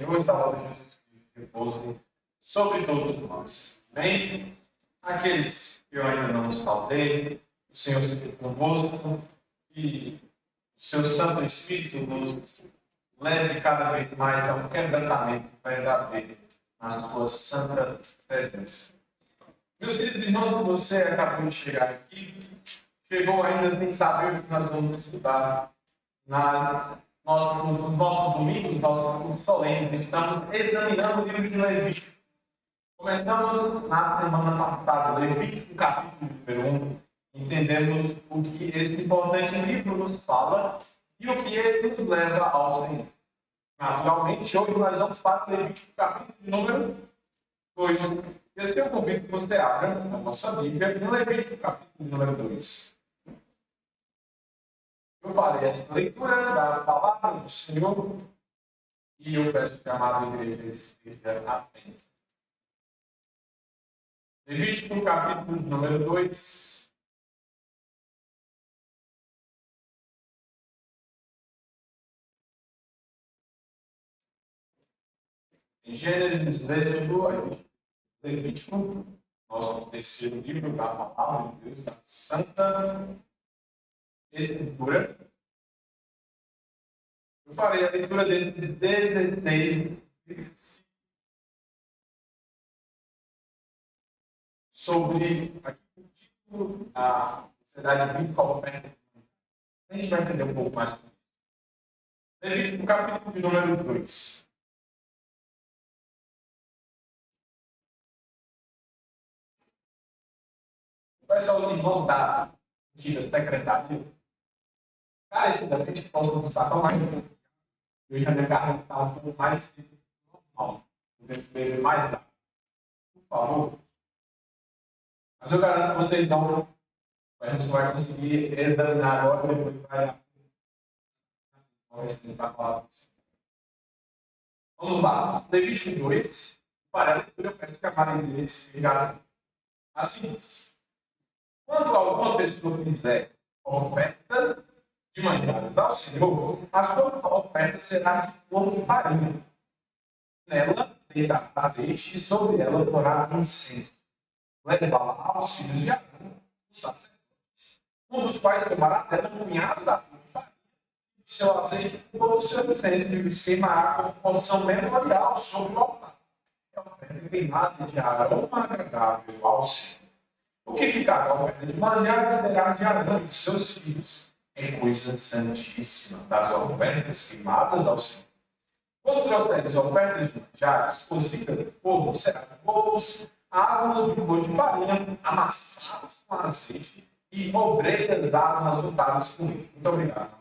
Senhor e Salvador Jesus Cristo repouse sobre todos nós. Amém? Aqueles que eu ainda não saudei, o Senhor seja convosco e o seu Santo Espírito nos leve cada vez mais a um quebrantamento verdadeiro na sua santa presença. Meus queridos irmãos, você acabou de chegar aqui, chegou ainda sem saber o que nós vamos estudar nos nossos domingos, nossos cultos solenes. Estamos examinando o livro de Levítico. Começamos na semana passada, Levítico, capítulo número 1. Entendemos o que esse importante livro nos fala e o que ele nos leva ao Senhor. Naturalmente, hoje nós vamos para Levítico, capítulo número 2. Eu convido que você abra a nossa Bíblia em Levítico, capítulo número 2. Eu farei essa leitura da palavra do Senhor e eu peço que a amada igreja esteja atenta. Levítico, capítulo número 2. Em Gênesis, Levítico, nosso terceiro livro da palavra de Deus, da Santa Escritura. Eu farei a leitura desses 16 versículos sobre aqui, o título da Sociedade Bíblica Oferta. A gente vai entender um pouco mais sobre isso. Levítico, capítulo número 2. Peço aos irmãos da antiga secretaria. Cara, esse da gente posso usar só mais um pouco. Eu já minha garganta está um pouco mais seca do que normal. Eu tenho que beber mais água. Por favor. Mas eu garanto que vocês não. A gente vai conseguir examinar agora e depois vai. Vamos lá. Levítico 2. Para a leitura, eu peço que a Maria seja assim. Quando alguma pessoa fizer ofertas de manjares ao Senhor, a sua oferta será de flor de farinha. Nela deitará azeite e sobre ela porá incenso. Levá-la aos filhos de Arão, os sacerdotes, um dos quais tomará dela um punhado da flor de farinha, o seu azeite e todo o seu incenso, e os queimará com porção memorial sobre o altar. É a oferta queimada de aroma agradável ao Senhor. O que ficar da oferta de manjares será de Arão e de seus filhos. É coisa santíssima das ofertas queimadas ao Senhor. Quando trouxeres ofertas de manjares, cozida de fogo, será de bolos, asnos de flor de farinha, amassados com azeite e obreiras asnas untadas com ele. Muito obrigado.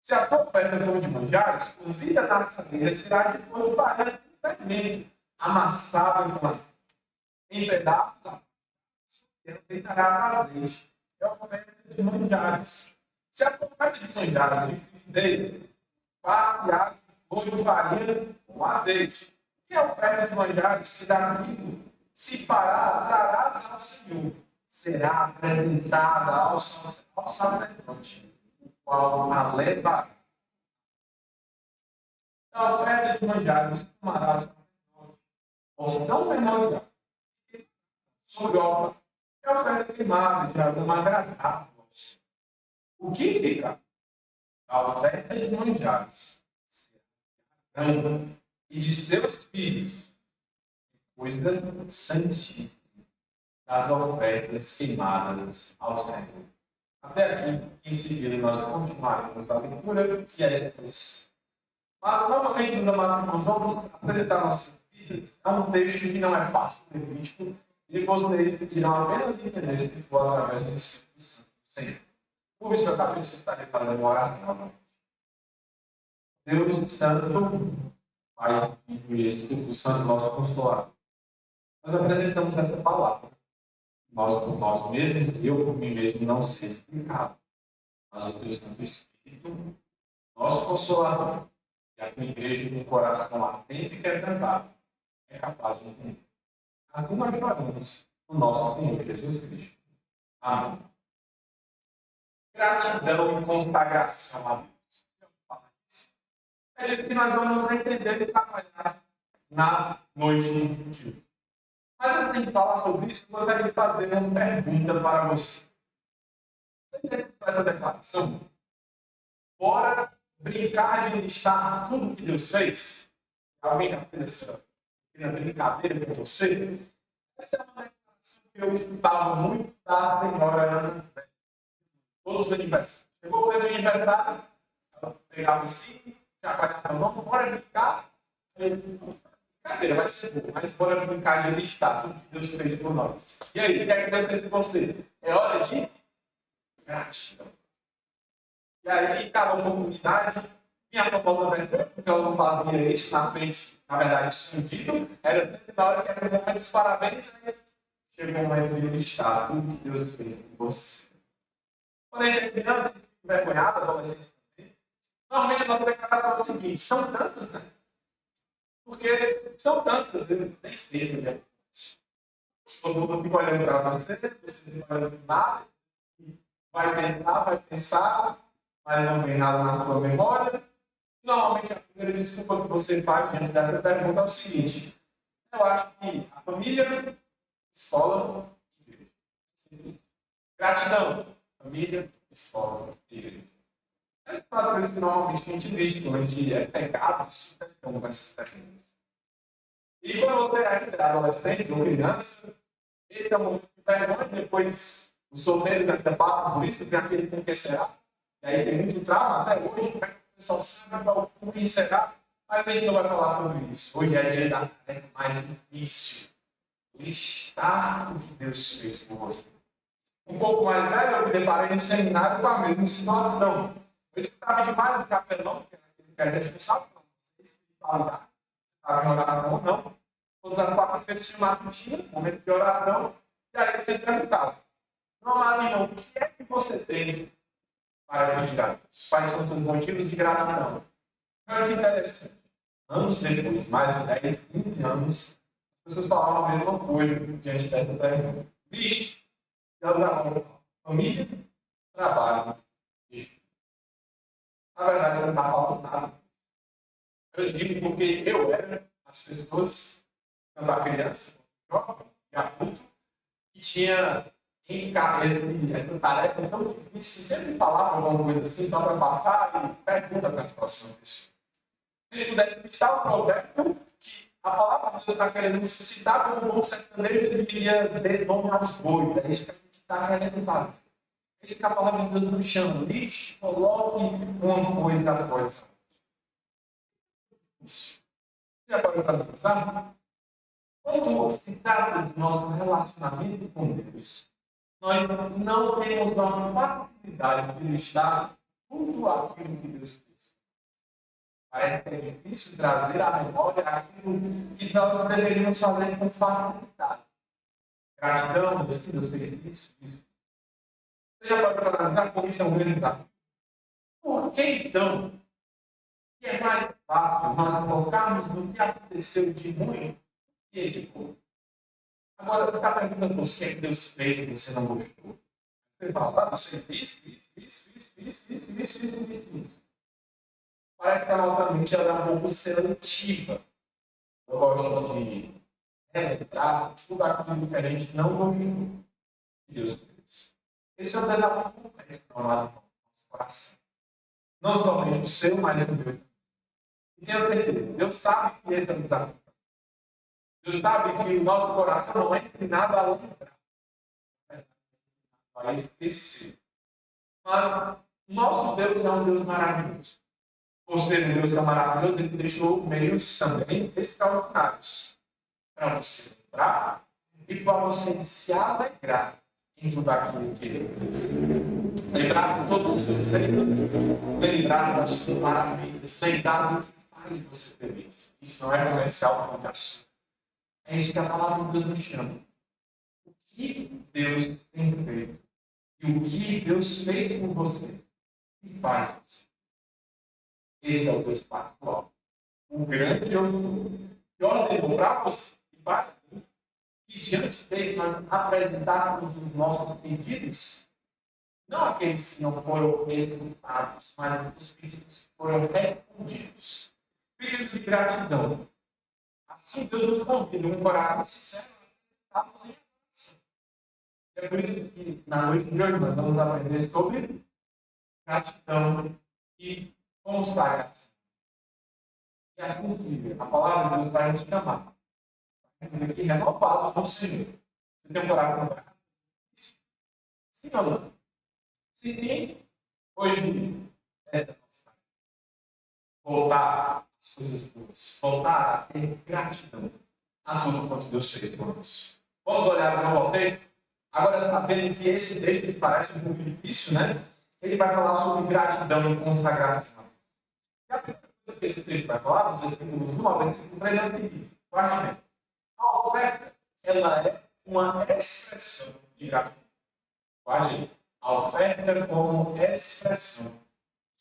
Se a tua oferta for de manjares, cozida na assadeira, será de flor de farinha sem fermento, amassada com azeite. Em pedaços, ela deitará azeite. É a oferta de manjares. Se a oferta de manjares de frigideira, faz-se de flor de farinha com azeite. E a oferta de manjares se dá trigo, se parar, trarás ao Senhor. Será apresentada ao sacerdote, o qual a levará. A oferta de manjares tomará o sacerdote, porção memorial, sobre o altar. É a oferta queimada de aroma agradável. O que fica? A oferta de manjares será de Arão e de seus filhos, coisa santíssima das ofertas queimadas ao Senhor. Até aqui, em seguida, nós continuaremos a leitura e a expressão. Mas, novamente, meus amados irmãos, vamos apresentar nossas vidas. É um texto que não é fácil, Levítico, e vocês irão apenas entender se for através do Espírito Santo do Senhor. Por isso, eu acabei de estar fazendo uma oração. Deus Santo, Pai, Filho e Espírito Santo, nosso Consolador. Nós apresentamos essa palavra. Nós, por nós mesmos, eu por mim mesmo, não sei explicar. Mas o Deus Santo Espírito, nosso Consolador, e a tua igreja com o coração atento e quebrantado, é capaz de entender. Assim nós oramos no nosso Senhor Jesus Cristo. Amém. Gratidão e consagração a Deus. É isso que nós vamos entender e trabalhar na noite de hoje. Mas antes de falar sobre isso, eu gostaria de fazer uma pergunta para você. Você já fez essa declaração? Bora brincar de listar tudo que Deus fez? Alguém já fez essa brincadeira com você? Essa é uma declaração que eu escutava muito da senhora Ana Fé. Todos os aniversários. Chegou o meu aniversário, ela pegava assim, chacoalhava a mão, bora brincar. Brincadeira, vai ser bom, mas bora brincar de listar tudo que Deus fez por nós. E aí, o que é que Deus fez por você? É hora de gratidão. E aí, cada oportunidade, minha famosa vergonha, porque eu não fazia isso na frente, na verdade, escondido, era sempre na hora que era o momento dos parabéns, aí chegou o momento de listar tudo que Deus fez por você. Quando a gente é criança, a gente fica envergonhado, adolescente também. Normalmente a nossa declaração é o seguinte: são tantas, né? Porque são tantas, eu nem sei, né? Todo mundo fica olhando para você fica olhando para nada, vai pensar, mas não vem nada na sua memória. Normalmente a primeira desculpa que você faz diante dessa pergunta é o seguinte: eu acho que a família, escola, igreja. Gratidão, família, escola, igreja. Essas são as coisas que normalmente a gente vê quando a gente é pecado, então com essas perguntas. E quando você é adolescente ou criança, esse é o momento de vergonha. Depois, os solteiros ainda passam por isso, tem aquele com que será. E aí tem muito trauma até hoje, como é que o pessoal sabe com quem será. Mas a gente não vai falar sobre isso. Hoje é dia da tarefa mais difícil: listar o que Deus fez por você. Um pouco mais velho, eu me deparei no seminário com a mesma situação. Eu escutava demais o capelão, que é responsável por espiritualidade, estava em oração ou não. Todas as quartas-feiras tinha uma rotina, momento de oração, e aí você perguntava: não, irmão, o que é que você tem para pedir a Deus? Quais são os seus motivos de gratidão? Olha que interessante. Anos depois, mais de 10, 15 anos, as pessoas falavam a mesma coisa diante dessa pergunta. Vixe, Deus amor, família, trabalho, bicho. Na verdade, você não está falando nada. Eu digo porque eu era as pessoas, quando era criança, jovem e adulto, que tinha essa tarefa tão difícil, sempre falava alguma coisa assim, só para passar e pergunta para a próxima pessoa. Se a gente pudesse listar o provérbio que a palavra de Deus está querendo nos suscitar como um bom sertanejo, ele queria ver nome aos bois. É isso que a gente está querendo fazer. É isso que a palavra de Deus nos chama. Lixe, coloque uma coisa após a outra. Isso. Já parou para pensar? Quando se trata do nosso relacionamento com Deus, nós não temos uma facilidade de listar tudo aquilo que Deus fez. Parece que é difícil trazer à memória aquilo que nós deveríamos fazer com facilidade. Gratidão, Deus fez isso. Você já pode analisar como isso é um grande desafio? Por que então que é mais fácil nós focarmos no que aconteceu de ruim que de bom? Agora, você está perguntando o que é que Deus fez e você não gostou? Você fala, você fez isso. Parece que a nossa mente é um pouco seletiva. Eu gosto de relembrar tudo aquilo que a gente não gostou que Deus fez. Esse é um desafio complexo para o nosso coração. Não somente o seu, mas o meu. E tenho certeza, Deus sabe que esse é um desafio. Deus sabe que o nosso coração não é inclinado a lembrar, a esquecer. Mas nosso Deus é um Deus maravilhoso. Por ser um Deus tão maravilhoso, Ele deixou meios também extraordinários para você lembrar e para você se alegrar em tudo aquilo que Ele fez. Lembrar de todos os seus feitos, lembrar das suas maravilhas, lembrar do que faz você feliz. Isso não é comercial com açúcar. É isso que a palavra de Deus nos chama. O que Deus tem feito e o que Deus fez por você e faz você. Esse é o Deus pactual. O grande Deus que ordenou para você e para mim que diante dele nós apresentássemos os nossos pedidos, não aqueles que não foram escutados, mas os pedidos que foram respondidos. gratidão. Assim, Deus nos convida um coração sincero a apresentarmos em oração. É por isso que na noite de hoje nós vamos aprender sobre gratidão e consagração. E assim que a palavra de Deus vai nos chamar. Vai aqui renovado no Senhor. Você tem um coração grato? Sim ou não? Se sim, hoje esta é a nossa voltar às coisas boas. Voltar a ter gratidão a tudo quanto Deus fez por nós. Vamos olhar para o texto. Agora, sabendo que esse texto que parece um pouco difícil, né? Ele vai falar sobre gratidão e consagração. E a primeira coisa que esse texto vai falar, dos versículos 1 ao versículo 3, é o seguinte: guarde bem. A oferta, ela é uma expressão de gratidão. Guarde. A oferta como expressão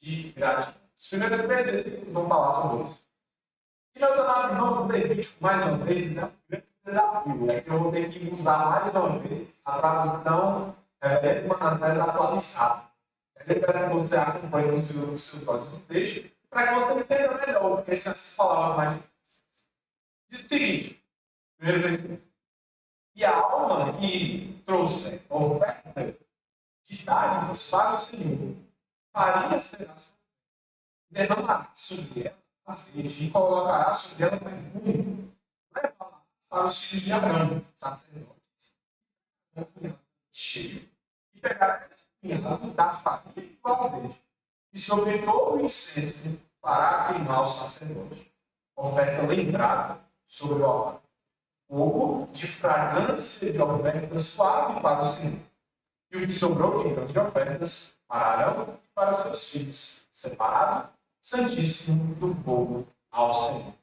de gratidão. Os primeiros 3 versículos vão falar sobre isso. E meus amados irmãos, o Levítico, mais uma vez, é um grande desafio. É que eu vou ter que usar mais uma vez a tradução de Manassés atualizada. Eu peço que você acompanhe os seus olhos no texto, para que você entenda melhor o que são essas palavras mais difíceis. Diz o seguinte, primeiro versículo. E a alma que trouxe a oferta de dádivas para o Senhor faria ser a sua, derramará sobre ela azeite e colocará sobre ela perfume, levará para os filhos de Arão, sacerdotes, cheio, e pegará esse pinhado da farinha e do azeite, e sobre todo o incenso fará queimar o sacerdote. Oferta lembrada sobre o altar. Fogo de fragrância de oferta suave para o Senhor. E o que sobrou de grãos de ofertas para Arão e para seus filhos, separado, santíssimo do fogo ao Senhor.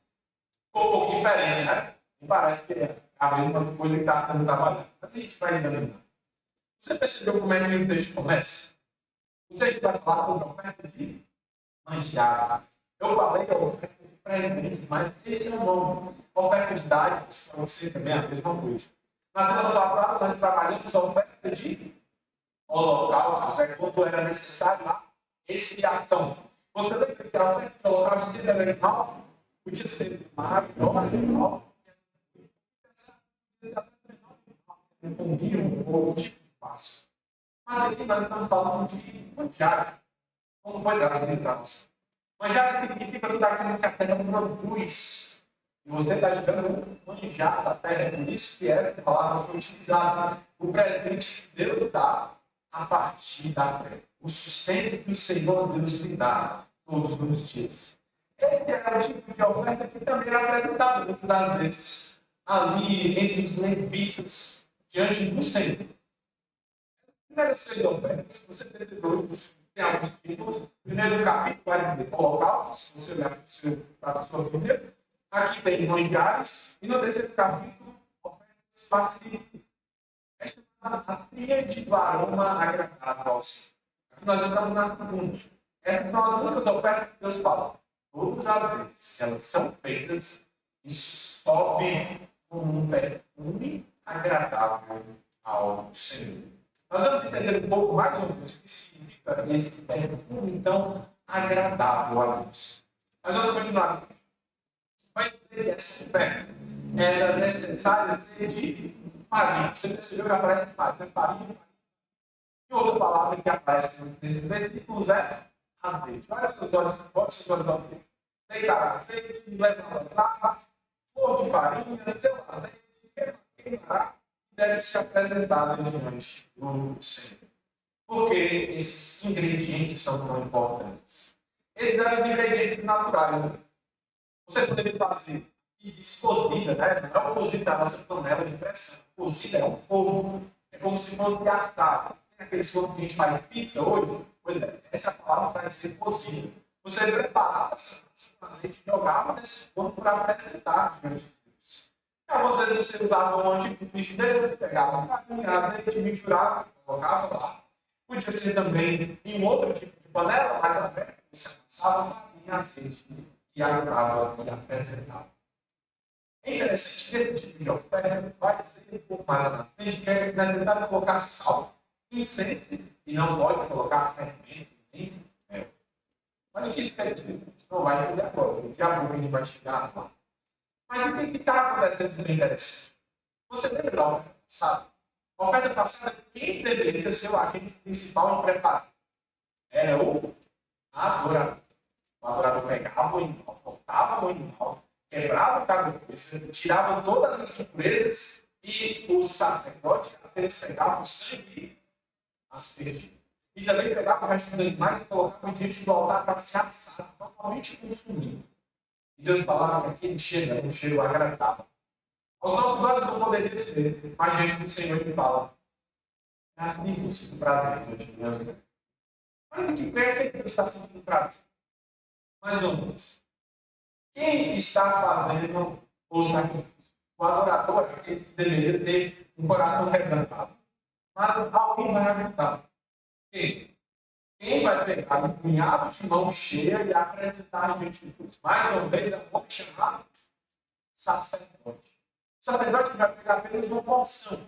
Ficou um pouco diferente, né? Não parece que é a mesma coisa que está sendo trabalhada. Mas a gente vai examinar. Você percebeu como é que o texto começa? O texto vai falar sobre a oferta de manjares. Eu falei que é a oferta de presentes, mas esse é o nome. Oferta de dádivas pode ser também a mesma coisa. Na semana passada, nós trabalhamos a oferta de holocaustos, quando era necessário lá expiação. Você lembra que a oferta de holocausto sempre era animal? Podia ser animal, não comiam ou tipo de passo. Mas aqui nós estamos falando de manjares. Como foi traduzido para nós? Manjares significa tudo aquilo que a terra produz. E você está jogando manjar da terra. É por isso que essa palavra foi utilizada. O presente que Deus dá a partir da terra. O sustento que o Senhor Deus lhe dá todos os dias. Esse é o tipo de oferta que também era apresentado muitas das vezes ali entre os levitas, diante do Senhor. As primeiras 6 ofertas, você percebeu isso? Tem alguns títulos. Primeiro capítulo vai dizer holocaustos, se você olhar para a sua Bíblia. Aqui tem manjares. E no terceiro capítulo, ofertas pacíficas. Esta é a tríade do aroma agradável ao Senhor. Aqui nós estamos na segunda. Essas são as únicas ofertas que Deus fala. Todas as vezes elas são feitas e sobe como um perfume agradável ao Senhor. Nós vamos entender um pouco mais ou menos o que significa esse perfume, então, agradável a Deus. Mas vamos continuar. Vai dizer que essa oferta era necessária ser de farinha. Você percebeu que aparece farinha, farinha. E outra palavra que aparece nesse versículo é azeite. Olha os seus olhos, bote os seus olhos ao meio. Deitar azeite, levar lava, flor de farinha, seu azeite, queimará, deve se apresentar diante do Senhor. Por que esses ingredientes são tão importantes? Esses eram os ingredientes naturais. Né? Você poderia fazer cozida, né? Não é o cozido da nossa panela de pressão. Cozida é um forno. É como se fosse assado. Tem aquele forno que a gente faz pizza hoje? Pois é, essa palavra vai ser cozida. Você preparava essa azeite e jogava nesse forno para apresentar diante de Deus. E algumas vezes você usava um antigo frigideiro, pegava farinha, azeite, misturava, colocava lá. Podia ser também em outro tipo de panela, mais aberta, você amassava farinha, azeite e assava e apresentava. É interessante que esse tipo de oferta vai ser um pouco mais na frente, que é necessário colocar sal, incenso, e não pode colocar fermento nem mel. Mas o que isso quer dizer? não vai entender agora. Daqui a pouco a gente vai chegar lá. Mas o que está acontecendo de bem interessante? Você lembra da oferta passada? A oferta passada, quem deveria ser o agente principal em preparar? Era o adorador. O adorador pegava o animal, cortava o animal, quebrava cada coisa, tirava todas as impurezas e o sacerdote apenas pegava o sangue e as perdidas. E também pegava o resto dos animais e colocava diante do altar para ser assado, totalmente consumido. E Deus falava que aquele cheiro era um cheiro agradável. Aos nossos olhos não poderia ser, mas diante do Senhor ele fala: mas me sinto prazer diante de Deus. Mas o que é que ele está sentindo prazer? Mais ou menos. Quem está fazendo o sacrifício? O adorador, ele deveria ter um coração quebrantado. Mas alguém vai ajudar. Quem? Quem vai pegar um punhado de mão cheia e apresentar diante de Deus? Mais uma vez, é um homem chamado sacerdote. O sacerdote vai pegar apenas uma porção.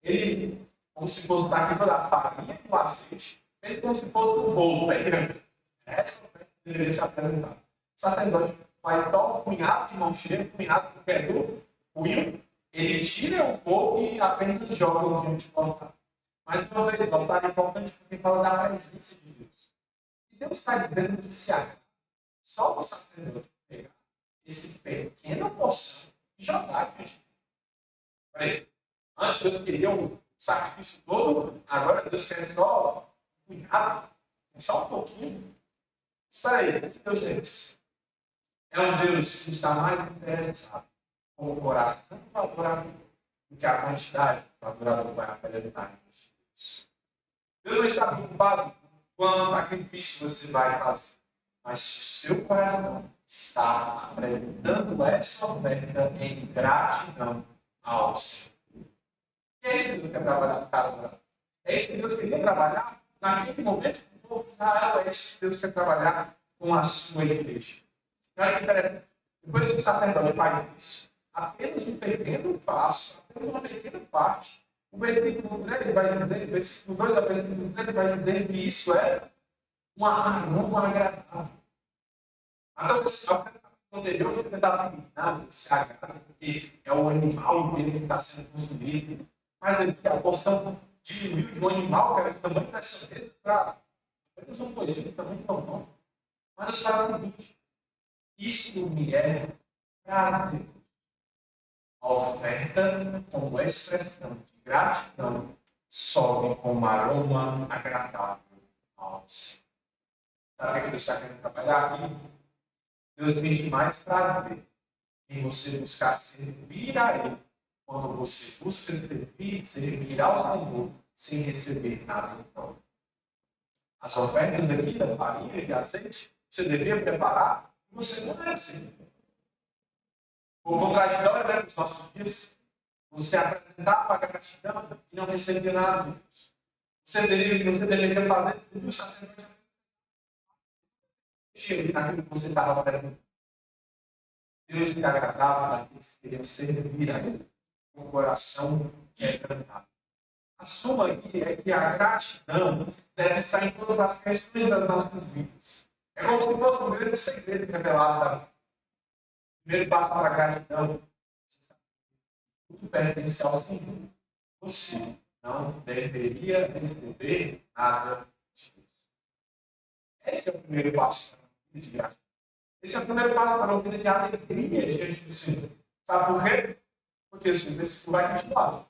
Ele, como se fosse daqui da farinha e do azeite, fez como se fosse um bolo bem grande. Essa oferta deveria ser apresentada. O sacerdote faz só um punhado de mão cheia, um punhado que pegou, punho, ele tira um pouco e apenas joga diante do altar. Mais uma vez, o altar é importante porque fala da presença de Deus. E Deus está dizendo que se agrada só o sacerdote pegar esse pequeno porção e jogar diante de Deus. Peraí. Antes Deus queria o sacrifício todo, agora Deus quer só um punhado, só um pouquinho. Espera aí, o que Deus é esse? É um Deus que está mais interessado com o coração do adorador do que a quantidade que o adorador vai apresentar. Deus não está preocupado com quanto sacrifício você vai fazer, mas se o seu coração está apresentando essa oferta em gratidão ao Senhor. E é isso que Deus quer trabalhar no cara. É isso que Deus queria trabalhar naquele momento com o povo de Israel. É isso que Deus quer trabalhar com a sua igreja. Olha que interessante. Depois que o sacerdote faz isso, apenas um pequeno passo, apenas uma pequena parte. O versículo 3 vai dizer, o versículo 2 ao versículo 3 vai dizer que isso é um aroma agradável. Então, no anterior, você pensava assim, nada, se agrada, porque é o animal inteiro que está sendo consumido. Mas aqui a porção diminuiu de um animal, que era do tamanho dessa mesa, para apenas uma coisinha, tamanho tão bom. Mas eu falo o seguinte, isso me é prazer. A oferta, como expressão de gratidão, sobe com um aroma agradável ao Senhor. Sabe o que Deus está querendo trabalhar aqui? Deus tem mais prazer em você buscar servir a Ele, quando você busca servir ao Senhor, sem receber nada em troca. As ofertas aqui da farinha e de azeite, você deveria preparar e você não deve servir. O contraditório é nos nossos dias, você apresentava a gratidão e não recebia nada de Deus. Você deveria fazer tudo o sacerdote naquilo que você estava apresentando. Deus se agradava daqueles que queriam servir a Ele com o coração quebrantado. A suma aqui é que a gratidão deve estar em todas as questões das nossas vidas. É como se fosse um grande segredo revelado da vida. O primeiro passo para a gratidão: tudo pertence ao Senhor. Você não deveria receber nada de Deus. Esse é o primeiro passo para a vida de gratidão. Esse é o primeiro passo para uma vida de alegria diante do Senhor. Sabe por quê? Porque o versículo vai continuar.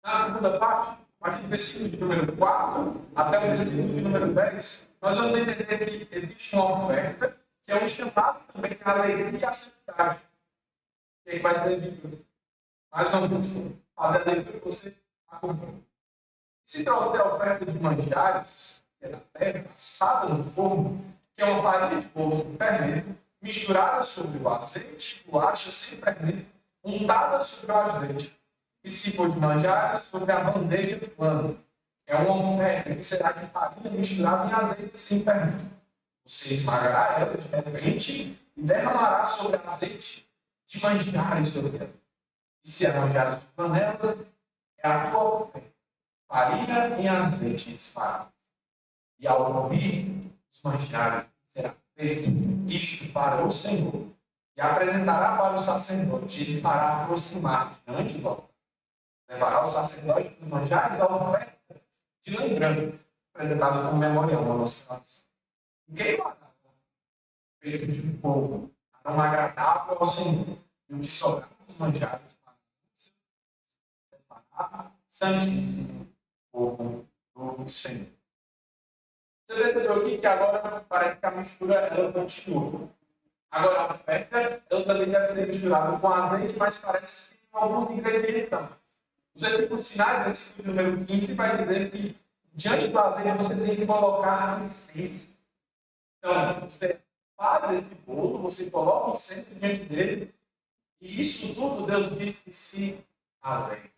Na segunda parte, a partir do versículo de número 4 até o versículo de número 10, nós vamos entender que existe uma oferta que é um chamado também à alegria e à santidade. E aí vai ser dito. Mais uma vez, fazer a leitura que você acompanha. Se trouxer a oferta de manjares, que é da terra, assada no forno, que é uma farinha de bolo sem fermento, misturada sobre o azeite, bolacha sem fermento, untada sobre o azeite, e se for de manjares, sobre a bandeja plana. É uma oferta que será de farinha misturada em azeite sem fermento. Você esmagará ela de repente e derramará sobre azeite de manjares sobre ela. E se é manjares de panela, é a tua oferta. Farinha em azeite esfarelado. E ao ouvir os manjares, será feito isto para o Senhor e apresentará para o sacerdote, ele fará aproximar diante do altar. Levará o sacerdote dos manjares da oferta de lembrança, apresentada como memorial na nossa nação. E queimará feito de fogo, não agradável ao Senhor, e o que sobrar dos manjares para santíssimo povo do Senhor. Você percebeu aqui que agora parece que a mistura ela continua. Agora a oferta ela também deve ser misturada com azeite, mas parece que tem alguns ingredientes também. Os versículos finais, versículo número 15, vai dizer que diante do azeite você tem que colocar incenso. Então, você faz esse bolo, você coloca incenso diante dele, e isso tudo Deus diz que se alegra.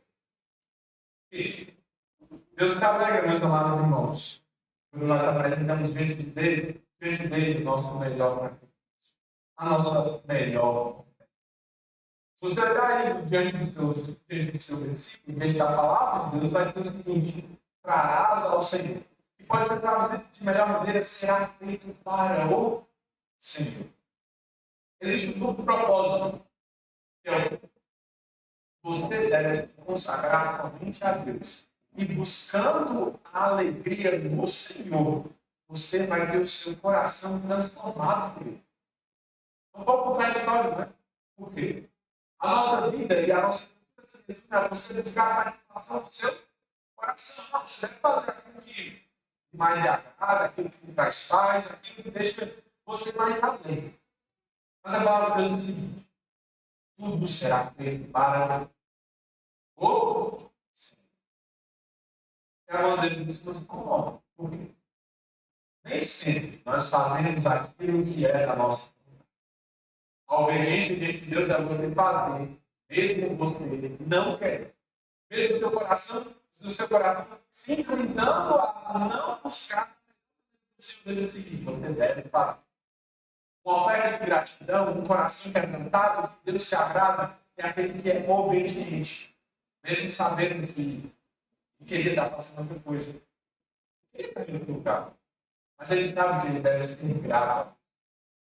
Deus se alegra, meus amados irmãos, quando nós apresentamos diante dele o nosso melhor sacrifício, a nossa melhor. Se você olhar aí diante do seu versículo, em vez da palavra de Deus, vai dizer o seguinte: trarás ao Senhor. E pode ser traduzido de melhor maneira, será feito para o Senhor. Existe um duplo propósito, que é você deve se consagrar somente a Deus. E buscando a alegria no Senhor, você vai ter o seu coração transformado por Ele. Um pouco contraditório, né? Por quê? A nossa vida e a nossa vida se resume a você buscar a satisfação do seu coração. Você deve fazer aquilo que mais lhe agrada, aquilo que lhe traz paz, aquilo que deixa você mais alegre. Mas a palavra de Deus diz o seguinte: tudo será feito para o Senhor. E algumas vezes isso nos incomoda. Por quê? Nem sempre nós fazemos aquilo que é da nossa vontade. A obediência diante de Deus é você fazer, mesmo você não quer. Mesmo o seu coração se inclinando a não buscar o Senhor Deus seguinte, você deve fazer. Uma oferta de gratidão, um coração quebrantado, que Deus se agrada, é aquele que é obediente, mesmo sabendo que ele está fazendo outra coisa. Ele está indo para o lugar, mas ele sabe que ele deve ser grato.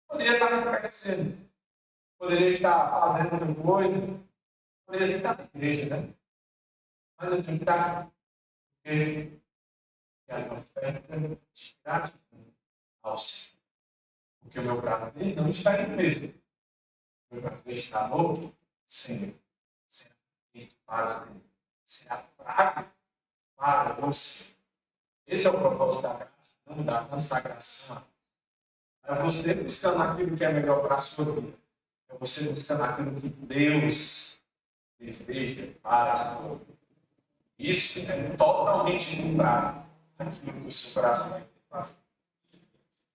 Poderia estar me esquecendo, poderia estar fazendo outra coisa, poderia estar na igreja, né? Mas eu tenho que estar, porque é uma oferta de gratidão ao Senhor. Porque o meu prazer não está em mesmo. O meu prazer está no Senhor. Será feito para Deus. Será praga para você. Esse é o propósito da gratidão, da consagração. É você buscando aquilo que é melhor para a sua vida. É você buscando aquilo que Deus deseja para a sua vida. Isso é totalmente contrário daquilo que o seu coração vai fazer.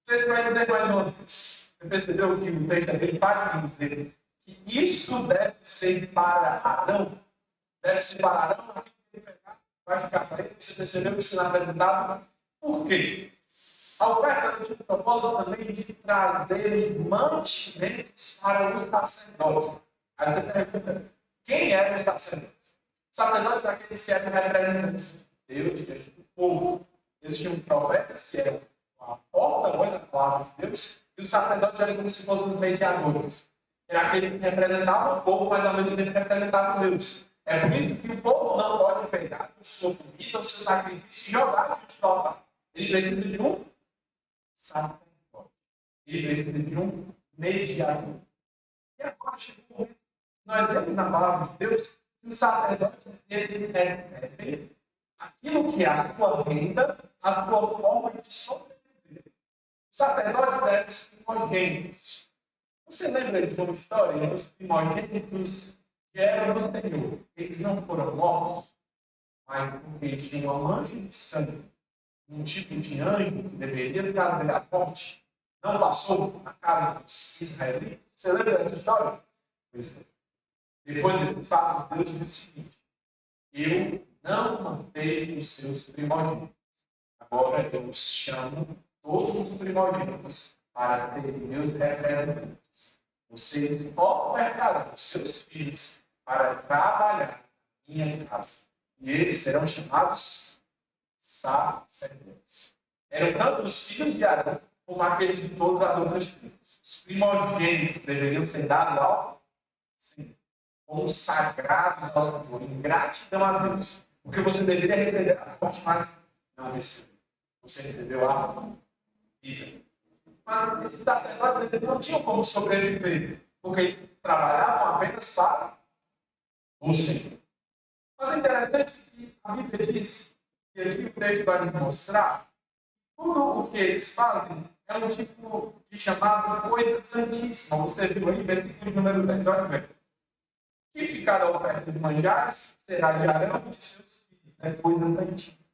Você vai dizer mais uma vez. Você percebeu que o texto dele vai dizer que isso deve ser para Arão? Deve ser para Arão, aquilo que ele pegar vai ficar para ele. Você percebeu que isso não é apresentado? Por quê? A oferta tinha o propósito também de trazer os mantimentos para os sacerdotes. Aí você pergunta, quem eram os sacerdotes? Os sacerdotes eram aqueles que eram representantes de Deus, diante do povo. Existiam profetas que eram a porta-voz da palavra de Deus, e os sacerdotes eram como se fossem os mediadores. Eram aqueles que representavam o povo, mas ao mesmo tempo representavam Deus. É por isso que o povo não pode pegar a sua comida, o seu sacrifício e jogar diante do altar. Ele precisa de um sacerdote. Ele precisa de um mediador. E agora chegou o momento. Nós vemos na palavra de Deus que os sacerdotes eles recebem aquilo que é a sua renda, a sua forma de sobreviver. Os sacerdotes eram os primogênitos. Você lembra de uma história? Os primogênitos que eram do Senhor. Eles não foram mortos, mas porque tinham uma mancha de sangue. Um tipo de anjo que deveria trazer a morte. Não passou na casa dos israelitas. Você lembra dessa história? Pois é. Depois desses fatos, Deus diz o seguinte: eu não mantenho os seus primogênitos. Agora eu os chamo todos os primogênitos para serem meus representantes. Vocês ofertarão os seus filhos para trabalhar na minha casa. E eles serão chamados sacerdotes. Eram tanto os filhos de Arão como aqueles de todas as outras tribos. Os primogênitos deveriam ser dados ao Senhor, como sagrados ao Senhor, em gratidão a Deus. Porque você deveria receber a morte, mas não recebeu. Você recebeu a vida. Mas esses sacerdotes eles não tinham como sobreviver, porque eles trabalhavam apenas para o Senhor. Mas é interessante que a Bíblia diz, e aqui o texto vai nos mostrar, tudo o que eles fazem é um tipo de chamado coisa santíssima. Você viu aí, versículo número 10, olha bem. Que ficará oferta de manjares será de Arão e de seus filhos, é coisa santíssima.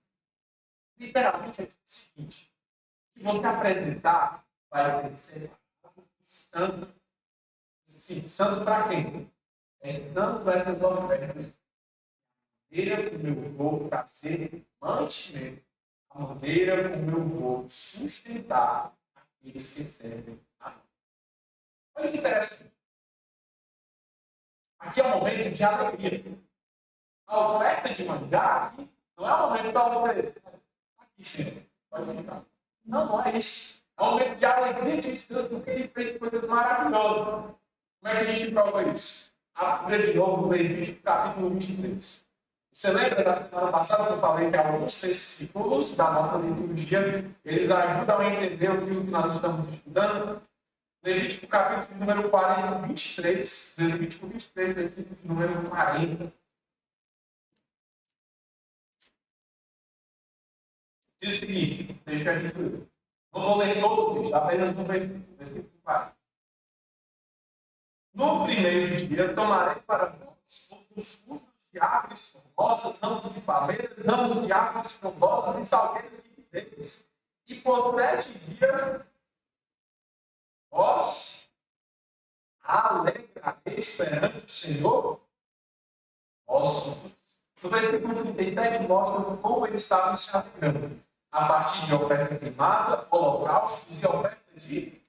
Literalmente é o seguinte, que você apresentar vai ser santo. Sim, santo para quem? É santo para essas ofertas. Maneira como eu vou trazer mantimento, a maneira como eu vou sustentar aqueles que servem a mim. Olha que interessante. Aqui é um momento de alegria. A oferta de manjar aqui não é um momento para você. Aqui, Senhor, pode ficar. Não, não é isso. É um momento de alegria de Deus porque Ele fez coisas maravilhosas. Como é que a gente prova isso? Abra de novo no Levítico, capítulo 23. Você lembra da semana passada que eu falei que alguns versículos da nossa liturgia, eles ajudam a entender aquilo que nós estamos estudando? Levítico capítulo número 40, 23. Levítico 23, versículo número 40. Diz o seguinte, deixa a gente ler. Não vou ler todo o texto, apenas um versículo, versículo 40. No primeiro dia, tomarei para vós os frutos de árvores frondosas, ramos de palmeiras, ramos de árvores frondosas e salgueiros de videiros. E por 7 dias, vós alegrareis perante o Senhor, vosso Deus. No versículo 37 mostra como eles estavam se alegrando. A partir de oferta queimada, holocaustos e oferta de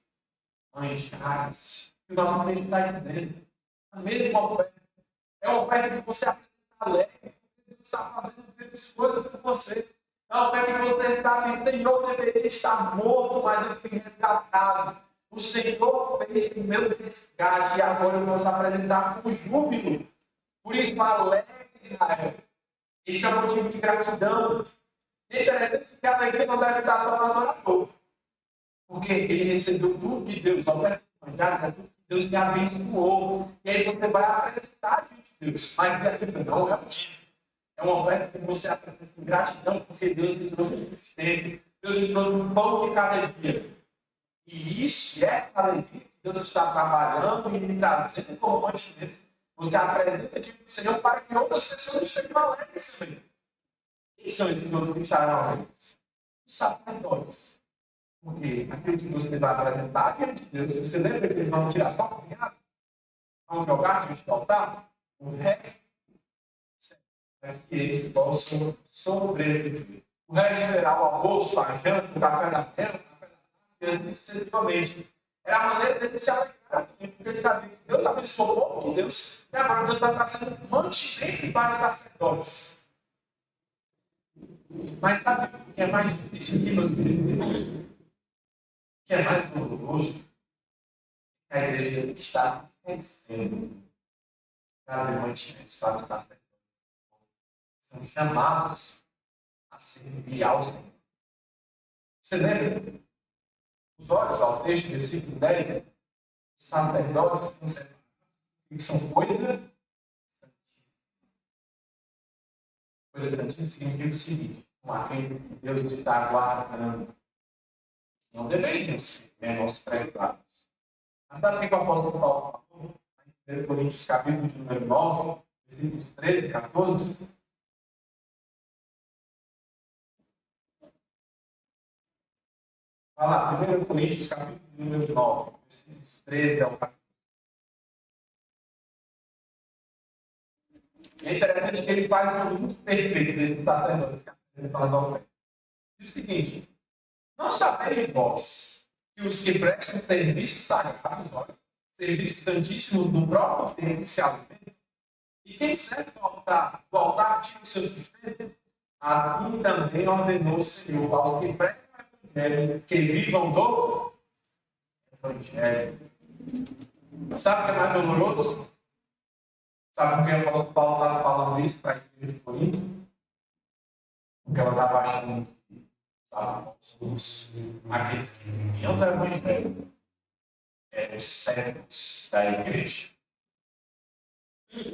manjares. O que o nosso texto está dizendo. A mesma oferta. É uma oferta que você apresenta alegre, porque Deus está fazendo grandes coisas por você. É uma oferta que você sabe, o Senhor deveria estar morto, mas eu fui resgatado. O Senhor fez o meu resgate e agora eu posso apresentar com júbilo. Por isso, alegre Israel. Esse é um motivo de gratidão. É interessante que a alegria não deve estar só no adorador. Porque ele recebeu tudo de Deus, oferta de manjares, é tudo que Deus lhe abençoou. E aí você vai apresentar diante de Deus. Mas gratidão não é o dízimo. É uma oferta que você apresenta com gratidão, porque Deus lhe trouxe o sustento, Deus lhe trouxe o pão de cada dia. E isso, essa alegria que Deus está trabalhando e lhe trazendo como mantimento, você apresenta diante do Senhor para que outras pessoas estejam alegres também. Quem são esses outros que estarão alegres? Os sacerdotes. Porque aquilo que você vai apresentar diante de Deus, você lembra que eles vão tirar só o cunhado? Vão jogar diante do altar? O resto, para que eles possam sobreviver. O resto será o almoço, a janta, o café da manhã, o café da tarde, e assim sucessivamente. Era a maneira deles se alegrar, porque eles sabiam que Deus abençoou o povo de Deus, e agora Deus está trazendo mantimento para os sacerdotes. Mas sabe o que é mais difícil aqui, meus queridos? O que é mais doloroso é a igreja que está se esquecendo das mantimentos para os sacerdotes. São chamados a servir ao Senhor. Você lembra? Os olhos ao texto, versículo 10, os sacerdotes são separados, que são coisa santíssima. Coisa santíssima significa o seguinte: uma coisa que Deus está guardando. Não deveriam ser menosprezados. Mas sabe o que o apóstolo Paulo falou? Em 1 Coríntios, capítulo de número 9, versículos 13 e 14. Vai lá, 1 Coríntios, capítulo de número 9, versículos 13 ao 14. É interessante que ele faz um uso muito perfeito desses sacerdotes que apresentam as ofertas. Diz o seguinte: não sabeis vós que os que prestam serviços sagrados, olha, serviços santíssimos do próprio tempo se alimentam? E quem serve do altar tira o seu sustento? Assim também ordenou o Senhor aos que prestam Evangelho, que vivam do Evangelho. Sabe o que é mais doloroso? Sabe por que o apóstolo Paulo estava falando isso para a igreja de Corinto? Porque ela estava achando que aqueles que viviam do Evangelho eram os servos da igreja.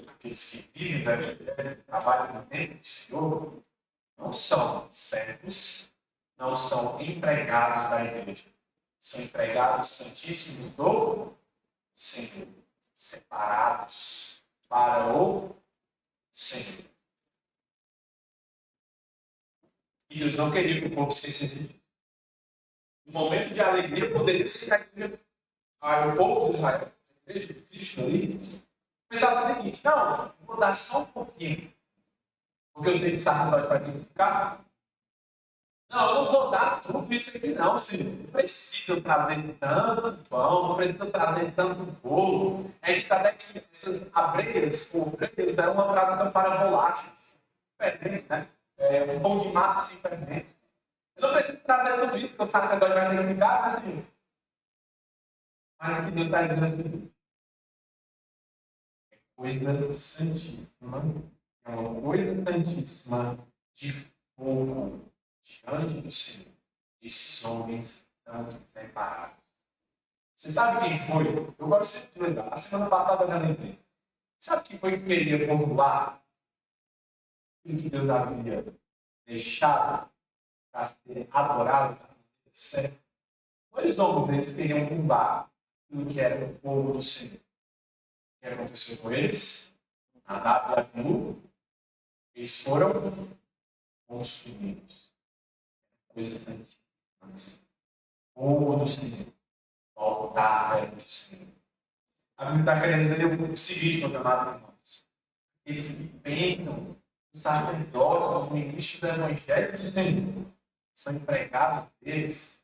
Aqueles que vivem do Evangelho, trabalham no tempo do Senhor, não são servos, não são empregados da igreja. São empregados santíssimos do Senhor, separados para o Senhor. E Deus não queria que o povo se esquecesse disso. No momento de alegria, poderia ser a igreja, o povo de Israel, a igreja de Cristo ali, pensava o seguinte: não, vou dar só um pouquinho, porque eu sei que o sacerdote vai ter que ficar. Não, eu não vou dar tudo isso aqui, não, Senhor. Não precisa trazer tanto pão, não precisa trazer tanto bolo. A gente está até que essas abreiras, ou abreiras, é uma tradução para bolachas. Fermento, né? Um pão de massa sem fermento. Eu não preciso trazer tudo isso, porque o sacerdote vai ter que ficar, mas Senhor. Mas o que Deus está dizendo assim, é coisa santíssima. É uma coisa santíssima de fogo diante do Senhor. Esses homens estão separados. Você sabe quem foi? Eu gosto sempre de lembrar. A semana passada eu já lembrei. Sabe quem foi que queria formular o que Deus havia deixado para ser adorado da maneira certa? Dois homens eles queriam mudar aquilo que era o povo do Senhor. O que aconteceu com eles? Nadab e Abiú, eles foram consumidos. Coisas antigas. Povo do Senhor. Voltar perto do Senhor. A Bíblia está querendo dizer o seguinte, meus amados irmãos. Eles que pensam, os sacerdotes, os ministros do Evangelho do Senhor, são empregados deles,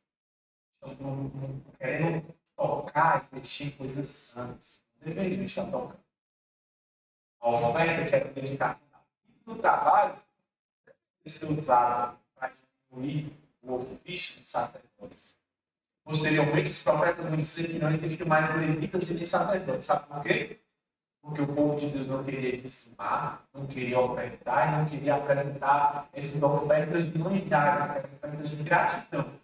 estão querendo tocar e mexer em coisas santas. Não deveriam estar tocando. A oferta que é a dedicação do trabalho deve ser usada para diminuir o ofício dos sacerdotes. Posteriormente, os profetas vão dizer que não existe mais levitas e nem sacerdotes. Sabe por quê? Porque o povo de Deus não queria dizimar, não queria ofertar e não queria apresentar essas ofertas de manjares, essas ofertas de gratidão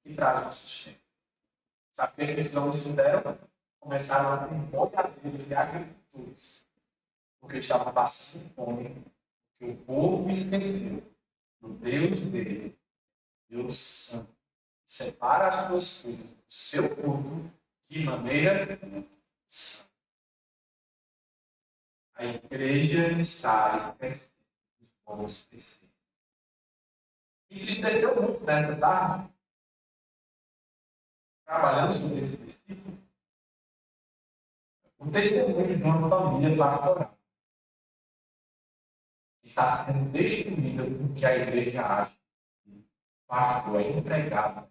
que trazem o sustento. Sabe o que esses homens fizeram? Começaram a ser boiadeiros e agricultores, porque estavam passando fome, porque o povo esqueceu do Deus dele, Deus Santo. Separa as suas coisas do seu culto de maneira santa. A igreja está esquecendo dos bons preceitos. E entristeceu muito nessa tarde, trabalhando sobre esse versículo, o testemunho de uma família pastoral que está sendo destruída porque a igreja acha que o pastor é empregado.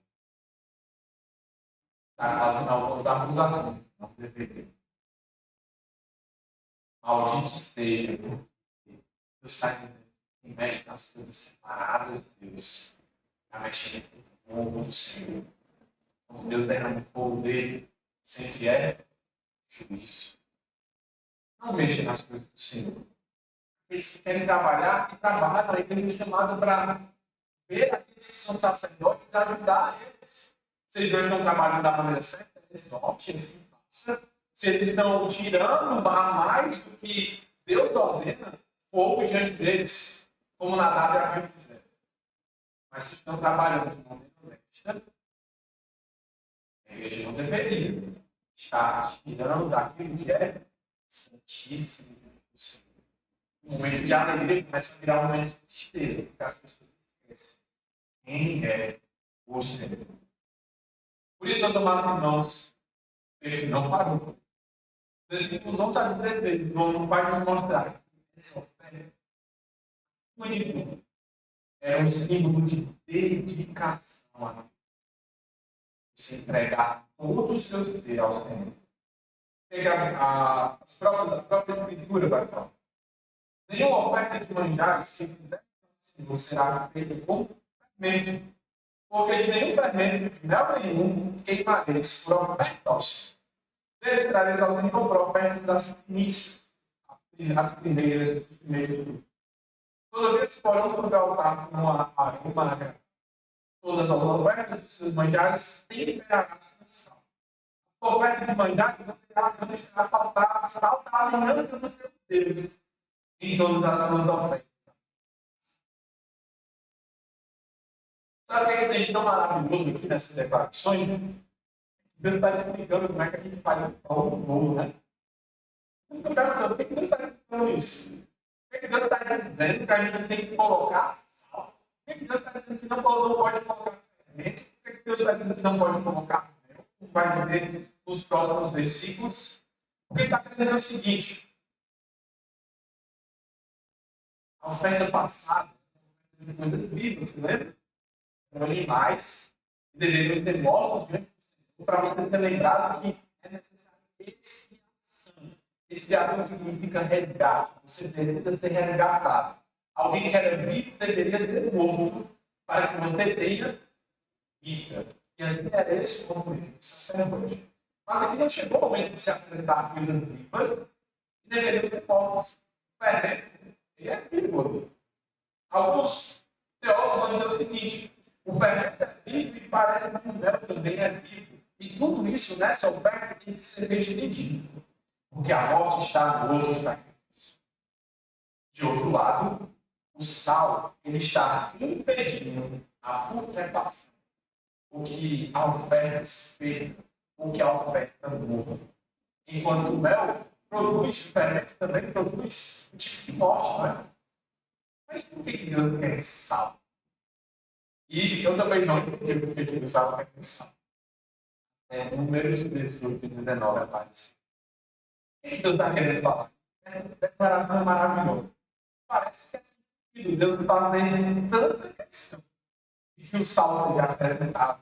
Está fazendo algumas acusações, não deveria. Maldito seja, porque Deus está dizendo que mexe nas coisas separadas de Deus, está mexendo com o fogo do Senhor. Quando Deus derrama o fogo dele, sempre é juízo. Não mexa nas coisas do Senhor. Eles querem trabalhar e trabalham, aí tem chamado para ver aqueles que são sacerdotes e ajudar eles. Vocês não estão trabalhando da maneira certa, eles notem, assim, passa. Se eles estão tirando a mais do que Deus ordena, fogo diante deles, como Nadab e Abiú fizeram. Mas se estão trabalhando de maneira honesta, a igreja não deveria estar tirando daquilo que é santíssimo do Senhor. O momento de alegria começa a virar um momento de tristeza, porque as pessoas esquecem quem é o Senhor. Por isso, meus amados irmãos, o texto não parou. Versículos 11 a 13 não vai nos mostrar que essa oferta é um símbolo de dedicação a Deus. Você entregar todo o seu ser ao Senhor. A própria Escritura vai falar. Nenhuma oferta de manjares, se fizer, será feita com fermento. porque de nenhum fermento, de mel nenhum, queimareis por ofertócio. Deles trareis ao Senhor por ofertas das primícias, as primeiras dos primeiros frutos. Toda vez que porão sobre o altar com uma aroma, todas as ofertas dos seus manjares temperarás com sal. A oferta de manjares não deixará faltar a aliança do teu Deus em todas as tuas ofertas. Sabe o que tem de tão maravilhoso aqui nessas declarações? Deus está explicando como é que a gente faz o pão no bolo, né? Por que Deus está explicando isso? Por que Deus está dizendo que a gente tem que colocar sal? Por que Deus está dizendo que não pode colocar fermento? Por que Deus está dizendo que não pode colocar mel? Como vai dizer nos próximos versículos? Porque ele está querendo dizer o seguinte: a oferta passada, de coisas vivas, você lembra? Eram animais que deveriam ser mortos diante do Senhor, para você ter lembrado que é necessário expiação. Expiação significa resgate. Você precisa ser resgatado. Alguém que era vivo deveria ser morto para que você tenha vida. E assim era esse como sacerdote. Mas aqui não chegou o momento de se apresentar coisas vivas que deveriam ser mortas. O fermento, ele é vivo. Alguns teólogos vão dizer o seguinte: o fermento é vivo e parece que o mel também é vivo. E tudo isso nessa oferta tem que ser dividido. Porque a morte está no outro sacrifício. De outro lado, o sal ele está impedindo a putrefação. O que a oferta espelha, o que a oferta morra. Enquanto o mel produz, o fermento também produz um tipo de morte, não é? Mas por que Deus quer sal? E eu também não entendi por que Deus quer sal. Números 18 e 19 aparece. O que Deus está querendo falar? Essa declaração é maravilhosa. Parece que é sentido Deus fazendo tanta questão de que o sal seja acrescentado.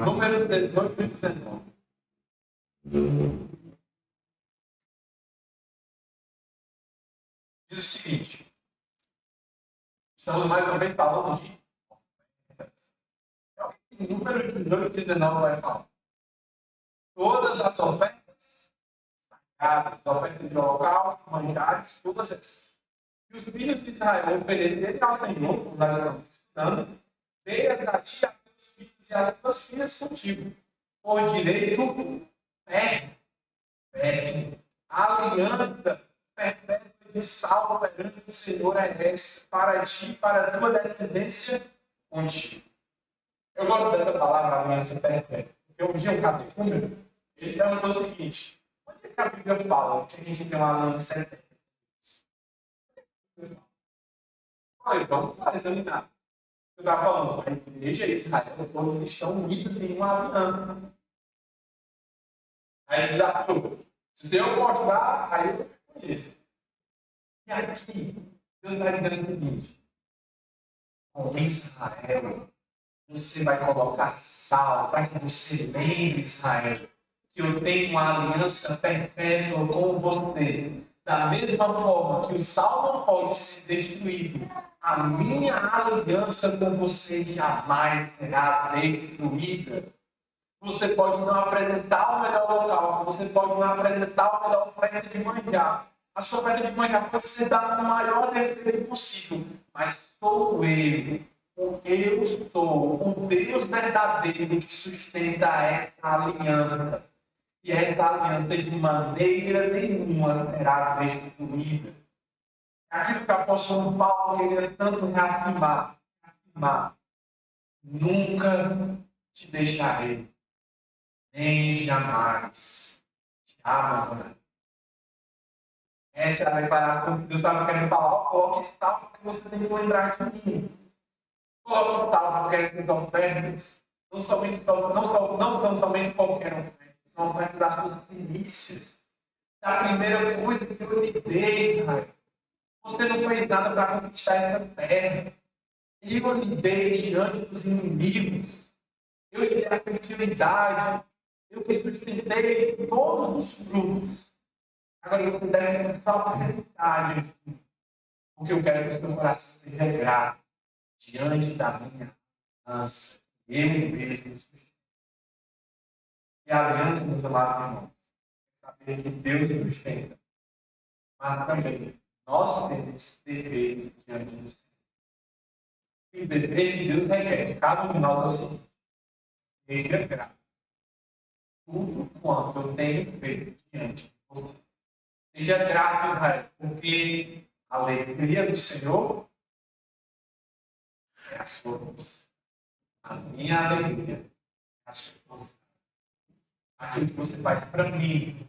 Números 18 e 19. Diz o seguinte: estamos mais uma vez falando de ofertas. Número 18 e 19 vai falar. Todas as ofertas sagradas, ofertas de holocausto, manjares, todas essas. E os filhos de Israel oferecerem ao Senhor, como nós estamos estudando, dê-as a ti, a teus filhos e as tuas filhas contigo, por direito perpétuo. A aliança perpétua de salvo perante o Senhor é essa, para ti e para a tua descendência contigo. Eu gosto dessa palavra, aliança perpétua. Porque um dia um catecúmeno, ele perguntou o seguinte: onde é que a Bíblia fala que a gente tem uma aliança eterna? Olha, vamos lá examinar. Você está falando, a igreja e Israel, todos estão unidos em uma aliança. Aí desafiou. Se eu mostrar, aí eu reconheço. E aqui, Deus está dizendo o seguinte: com Israel, você vai colocar sal para que você lembre, Israel, que eu tenho uma aliança perpétua com você. Da mesma forma que o sal não pode ser destruído, a minha aliança com você jamais será destruída. Você pode não apresentar o melhor local, você pode não apresentar a melhor oferta de manjar. A sua oferta de manjar pode ser dada no maior defeito possível, mas sou eu sou o Deus verdadeiro que sustenta essa aliança. E essa aliança de maneira nenhuma será destruída. Aquilo que o apóstolo Paulo queria tanto reafirmar. Nunca te deixarei, nem jamais te abandonarei. Essa é a declaração que Deus estava querendo falar. Coloque sal porque você tem que lembrar de mim. Coloque sal porque essas ofertas não são somente qualquer oferta. São ofertas das suas primícias. Da primeira coisa que eu lhe dei, Israel. Você não fez nada para conquistar essa terra. Eu lhe dei diante dos inimigos. Eu lhe dei a fertilidade. Eu que sustentei todos os frutos. Agora você deve começar a acreditar, porque eu quero que o seu coração seja grato diante da minha aliança, eu mesmo sustento. E a aliança, meus amados irmãos, é saber que Deus sustenta, mas também nós temos deveres diante do Senhor. E o dever que Deus requer de cada um de nós é o seguinte: seja grato. Tudo quanto eu tenho feito diante de você. Seja grato, Israel, porque a alegria do Senhor é a sua força. A minha alegria é a sua força. Aquilo que você faz para mim,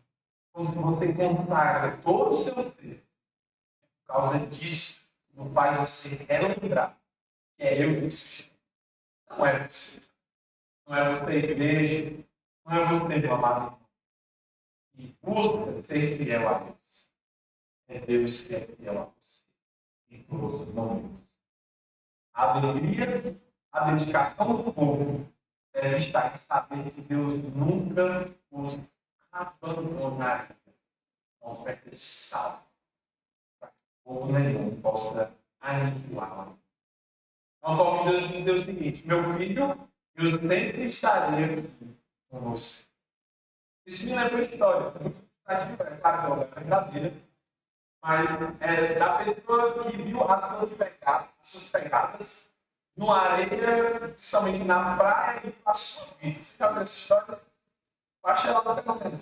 como se você consagra todo o seu ser. Por causa disso, não faz você relembrar que é eu que sustento. Não é você. Não é você, igreja. Não é você, meu amado irmão. E busca ser fiel a Deus. É Deus que é fiel a você. Em todos os momentos. A alegria, a dedicação do povo deve estar em saber que Deus nunca os abandonaria. Uma oferta de sal. Para que o povo nenhum possa aniquilá-la. Então, só que Deus me deu o seguinte: meu filho, eu sempre estarei aqui com você. Isso me lembra a história. É claro que é uma brincadeira, mas é da pessoa que viu as suas pegadas numa areia, principalmente na praia, e passou a vida. Você já viu essa história? Eu achei ela até fenomenal.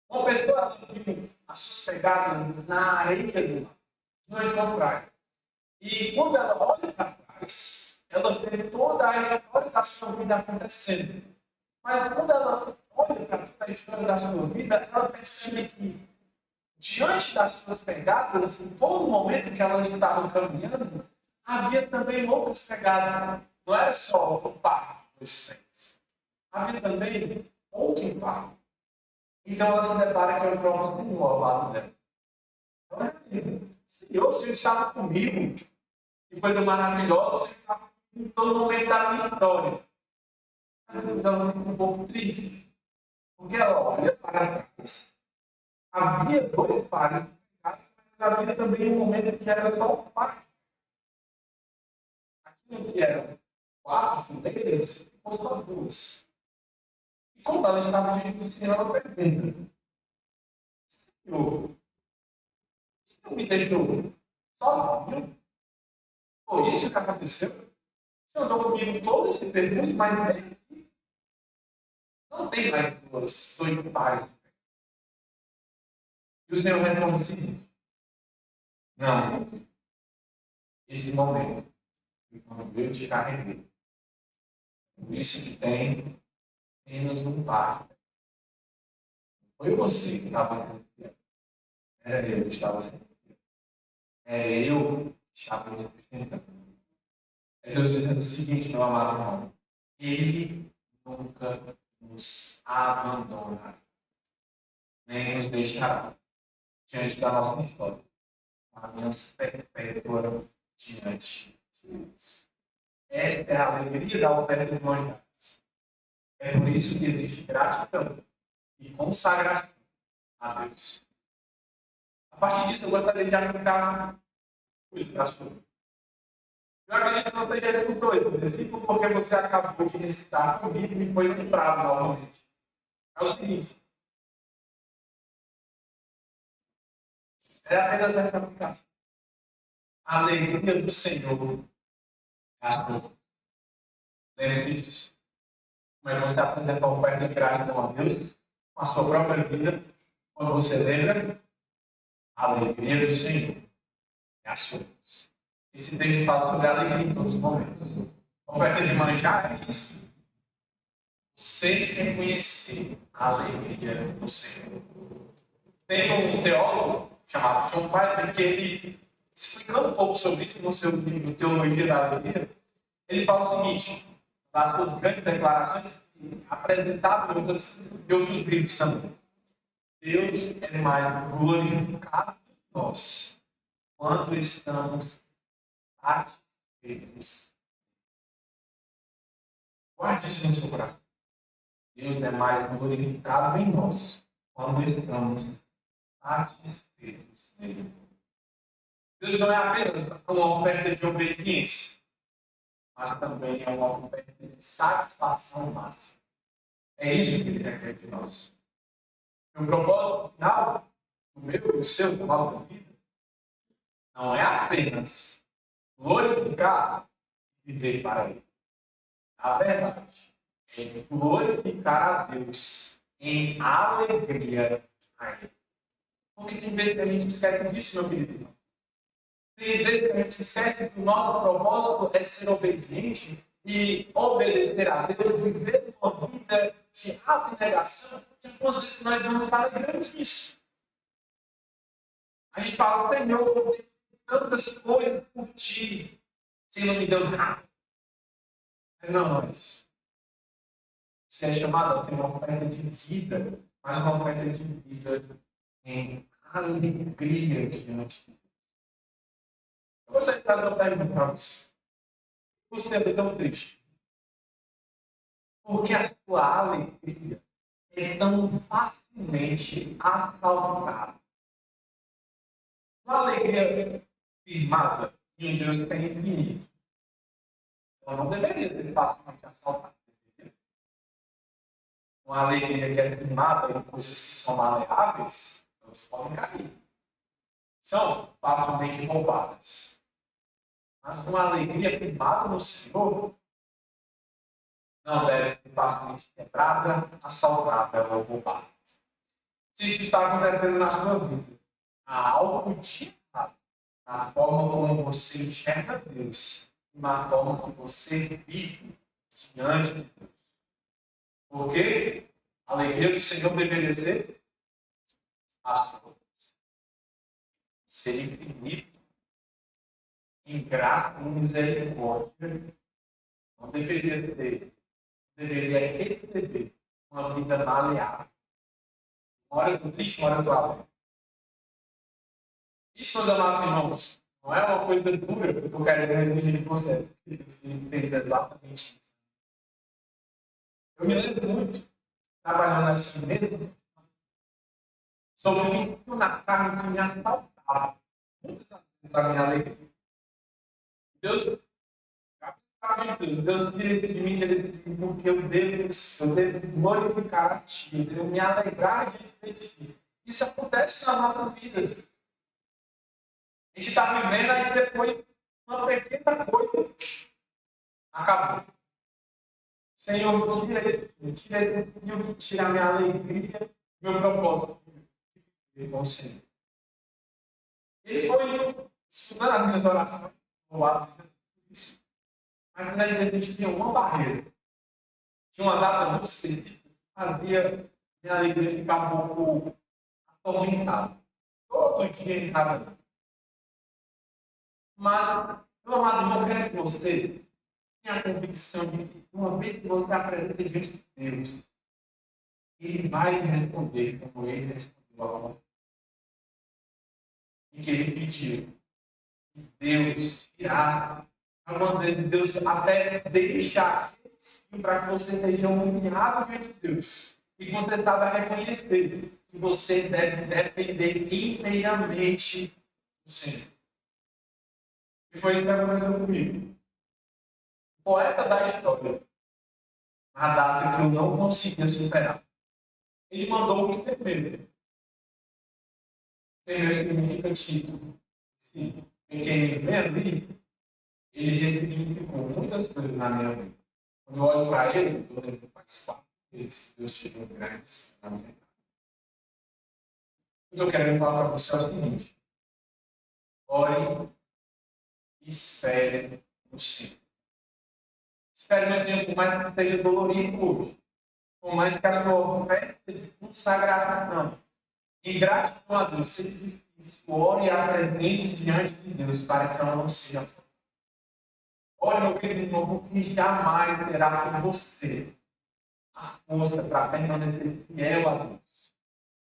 Uma pessoa viu as suas pegadas na areia do mar, durante uma praia. E quando ela olha para trás, ela vê toda a história da sua vida acontecendo. Mas quando ela olha para toda a história da sua vida, ela percebe que, diante das suas pegadas, em todo momento que elas estavam caminhando, havia também outras pegadas. Não era só o par dos seis. Havia também outro par. Então ela se depara que é o próprio Senhor ao lado dela. Senhor, o Senhor estava comigo. Que coisa maravilhosa, o Senhor estava comigo em todo momento da minha história. Mas ela fica um pouco triste. Porque ela olha para trás. Havia dois pares de pecados, mas havia também um momento que era só um par. Aquilo que eram quatro fileiras ficou só duas. E quando ela estava diante do Senhor, ela pergunta: Senhor, o Senhor me deixou sozinho? Foi isso que aconteceu? O Senhor andou comigo todo esse percurso, mas ele não tem mais dois pares. E o Senhor responde o seguinte: não, esse momento foi quando eu te carreguei. Por isso que tem menos um par. Foi você que estava sendo fiel. Era eu que estava sendo fiel. Era eu que estava me sustentando. É Deus dizendo o seguinte, meu amado irmão: Ele nunca nos abandonará, nem nos deixará diante da nossa história. Uma aliança perpétua diante de Deus. Esta é a alegria da oferta de humanidades. É por isso que existe gratidão e consagração a Deus. A partir disso, eu gostaria de aplicar coisas para a sua vida. Eu acredito que você já escutou esse versículo porque você acabou de recitar comigo e foi lembrado novamente. É o seguinte: é apenas essa aplicação. A alegria do Senhor é a sua. Lembre-se disso. Mas você apresenta uma oferta de gratidão a Deus com a sua própria vida, quando você lembra, a alegria do Senhor é a sua. Esse texto fala sobre a alegria em todos os momentos. A oferta de manjar é isso. Você reconhecer a alegria do Senhor. Tem um teólogo chamado John Piper que ele, explicando um pouco sobre isso no seu livro Teologia da Alegria, ele fala o seguinte, das suas grandes declarações, apresentadas em outros livros também. Deus é mais glorificado que nós quando estamos satisfeitos. Guarde isso no seu coração. Deus é mais glorificado em nós quando estamos satisfeitos nele. Deus não é apenas uma oferta de obediência. mas também é uma oferta de satisfação máxima. É isso que ele requer de nós. O propósito final do meu e do seu, da nossa vida, não é apenas glorificar e viver para Ele. A verdade é glorificar a Deus em alegria a Ele. Porque tem vezes que a gente esquece disso, meu querido irmão. Tem vezes que a gente esquece que o nosso propósito é ser obediente e obedecer a Deus, viver uma vida de abnegação, que algumas vezes nós não nos alegramos disso. A gente fala, Senhor, eu tenho tantas coisas por ti, você não me deu nada. Mas não é isso. Você é chamado a ter uma oferta de vida, mas uma oferta de vida em alegria diante de Deus. Eu gostaria de fazer uma pergunta para você. Você é tão triste? Porque a sua alegria é tão facilmente assaltada. Uma alegria firmada em Deus tem infinito. Então não deveria ser facilmente assaltada. Uma alegria que é firmada em coisas que são maleáveis, elas podem cair. São facilmente roubadas. Mas uma alegria firmada no Senhor não deve ser facilmente quebrada, assaltada ou roubada. Se isso está acontecendo na sua vida, há algo de errado na forma como você enxerga Deus e na forma que você vive diante de Deus. Porque a alegria do Senhor deveria ser a sua. Ser infinito, em graça e misericórdia, não deveria ser, deveria receber uma vida maleável. Uma hora do triste, uma hora do alegre. Isso, meus amados irmãos, não é uma coisa dura que eu quero exigir de você. Você fez exatamente isso. Eu me lembro muito, trabalhando assim mesmo, sobre o vício na carne que me assaltava. Muitas vezes a minha alegria. Deus Deus tira isso de mim, porque eu devo glorificar a Ti, eu devo me alegrar de Ti. Isso acontece nas nossas vidas. A gente está vivendo aí depois uma pequena coisa acabou. Senhor, tira esse fio, tira a minha alegria, meu propósito com o Senhor. Ele foi estudando as minhas orações, no lado disso. Mas na igreja a gente tinha uma barreira. Tinha uma data muito específica que fazia minha alegria ficar um pouco atormentada. Todo dia em cada. Mas, meu amado irmão, eu quero que você tenha a convicção de que uma vez que você apresenta diante de Deus, Ele vai lhe responder como Ele respondeu a você. E que Ele pediu que Deus tirasse. Algumas vezes Deus até deixa para que você seja humilhado diante de Deus. E que você saiba reconhecer que você deve depender inteiramente do Senhor. E foi isso que aconteceu comigo. O poeta da história, na data que eu não conseguia superar, ele mandou o que temer. Temer significa título. Sim. Em quem ele vem ali, ele ressignificou muitas coisas na minha vida. Quando eu olho para ele, eu lembro de participar. Deus tirou grandes na minha vida. O que eu quero falar para você é o seguinte: ore e espere no Senhor. Espere no Senhor, por mais que seja dolorido hoje, por mais que a sua oferta de consagração e gratidão a Deus seja difícil, ore e apresente diante de Deus para que ela não seja assim. Ore, meu querido irmão, porque jamais terá por você a força para permanecer fiel a Deus.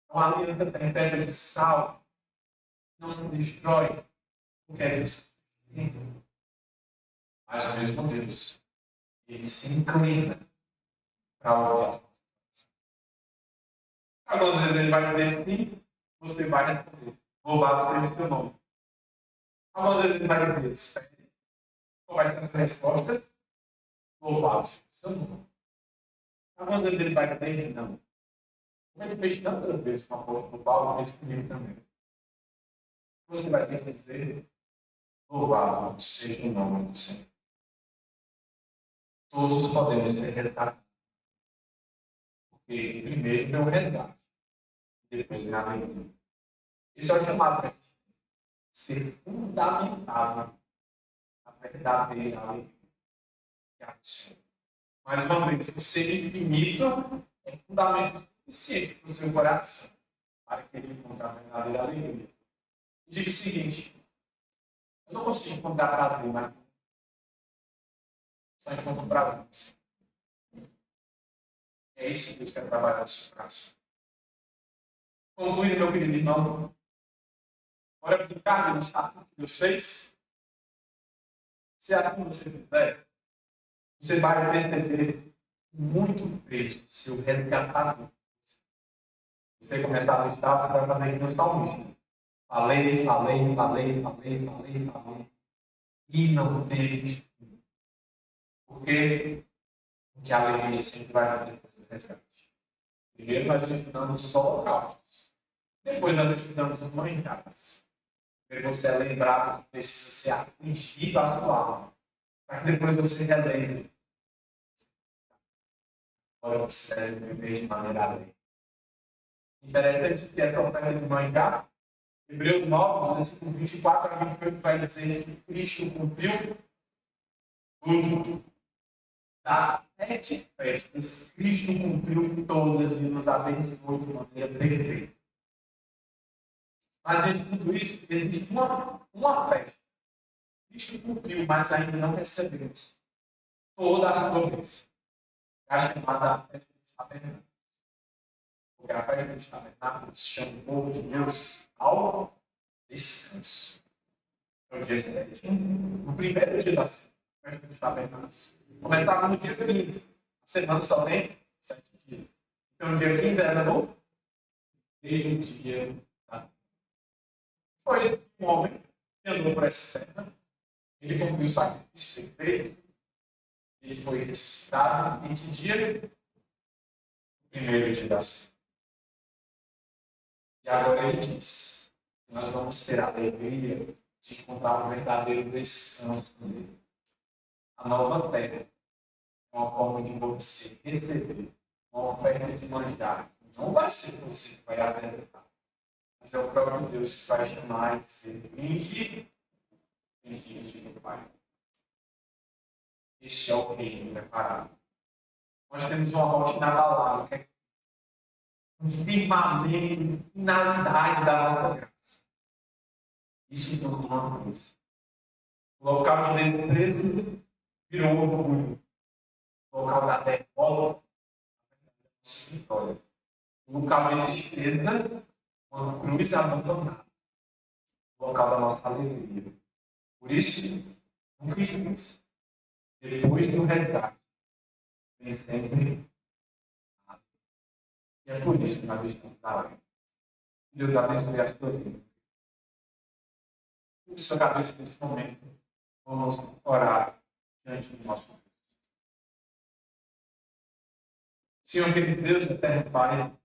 Uma aliança tem pedra de sal, não se destrói, porque é Deus. Mas o mesmo Deus, Ele se inclina para ouvir. Algumas vezes Ele vai dizer sim, você vai responder. Louvado seja o seu nome. Algumas vezes Ele vai dizer espere. Qual vai ser a sua resposta? Louvado seja o seu nome. Algumas vezes ele vai dizer não. Como ele fez tantas vezes com a porta do Paulo, fez comigo também. Você vai ter que dizer, louvado seja o nome do Senhor. Todos podemos ser resgatados. Porque primeiro vem o resgate, depois vem a alegria. Esse é o chamado para a gente ser fundamentado na verdadeira alegria, que é a do Senhor. Mais uma vez, o ser infinito é fundamento suficiente para o seu coração, para que ele encontre a verdadeira alegria. E diga o seguinte, eu não consigo encontrar prazer, mas só encontro prazer. É isso que Deus quer trabalhar no seu coração. Concluindo, meu querido irmão, bora brincar no estatuto que Deus fez? Se assim você fizer, você vai perceber muito bem o seu resgatador. Você começar a listar, você vai fazer que não está um lixo. Falei. E não teve. Porque a alegria sempre vai vir depois do resgate. Primeiro nós estudamos só holocaustos. Depois nós estudamos os manjares. Primeiro você é lembrado que precisa ser atingido a sua alma. Para que depois você relembre. Agora observe viver de maneira alegre. Interessante que essa oferta de manjar, Hebreus 9, versículo 24 a 28, vai dizer que Cristo cumpriu tudo. Das 7 festas, Cristo cumpriu todas e nos abençoou de maneira perfeita. Mas, de tudo isso, existe uma festa. Cristo cumpriu, mas ainda não recebemos toda a promessa. É a chamada festa dos tabernáculos. Porque a festa dos tabernáculos chama o povo de Deus ao descanso. É o dia 7. No primeiro dia da festa dos tabernáculos. Começava no dia 15. A semana só tem 7 dias. Então, o dia 15 era no primeiro dia da semana. Foi isso que um homem que andou por essa terra, ele cumpriu o sacrifício feito, ele foi ressuscitado. E que dia? O primeiro dia da semana. E agora ele diz que nós vamos ter a alegria de encontrar um verdadeiro descanso nele. A nova terra é uma forma de você receber uma oferta de manjar. Não vai ser você que vai apresentar, mas é o próprio Deus que vai chamar e dizer: vinde do Pai. Este é o reino preparado. Nós temos uma rotina abalada, que é um firmamento, finalidade da nossa graça. Isso tudo uma coisa. O local de desprezo virou orgulho. O local da derrota, vitória. O local de tristeza, uma cruz abandonada. O local da nossa alegria. Por isso, nunca esqueça. Depois do resgate, vem sempre a alegria. E é por isso que nós estamos na alegria. Deus abençoe a sua vida. Curte sua cabeça nesse momento. Vamos orar diante do nosso Deus. Senhor, querido Deus, eterno Pai,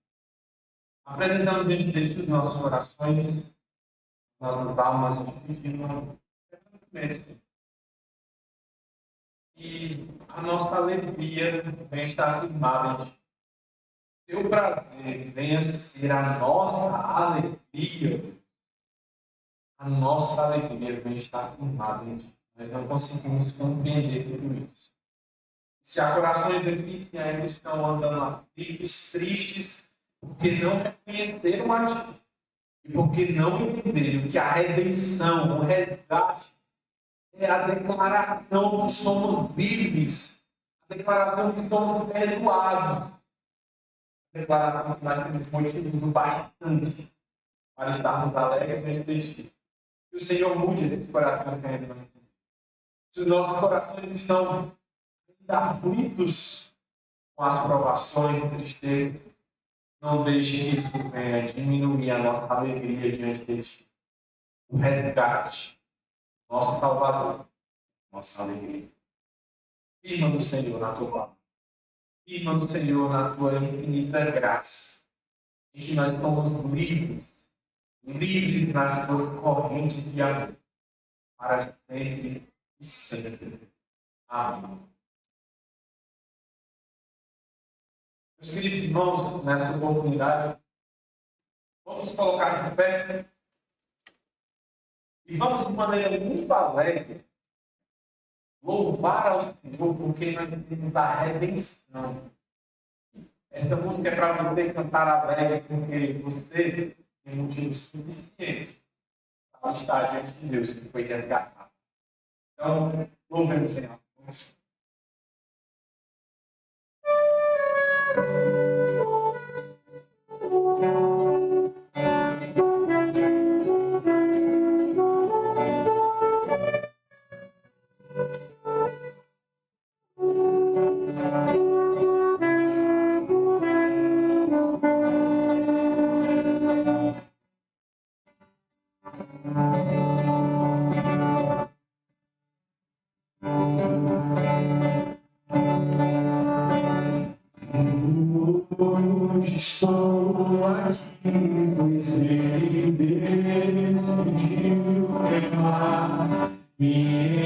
apresentamos diante de Ti os nossos corações, nossas almas, e pedimos e a nossa alegria vem estar firmada em Ti. Teu prazer venha ser a nossa alegria. A nossa alegria vem estar firmada em Ti. Nós não conseguimos compreender tudo isso. Se há corações aqui que ainda estão andando aflitos, tristes, porque não reconheceram a Ti. E porque não entenderam que a redenção, o resgate, é a declaração que somos livres, a declaração que somos perdoados, a declaração que nós temos motivo bastante para estarmos alegres neste dia. Que o Senhor mude esses corações que ainda não entenderam. Se os nossos corações estão ainda aflitos com as provações e tristezas, não deixe que isso venha diminuir a nossa alegria diante de Ti. O resgate, nosso Salvador, nossa alegria. Firma do Senhor na tua palavra. Firma do Senhor na tua infinita graça. Em que nós somos livres, livres nas tuas correntes de amor, para sempre e sempre. Amém. Meus queridos irmãos, nessa oportunidade, vamos colocar de pé e vamos, de maneira muito alegre, louvar ao Senhor porque nós temos a redenção. Esta música é para você cantar alegre porque você tem motivo suficiente para estar diante de Deus, que foi resgatado. Então, louvemos o Senhor. Hoje estou aqui, pois ele decidiu levar, e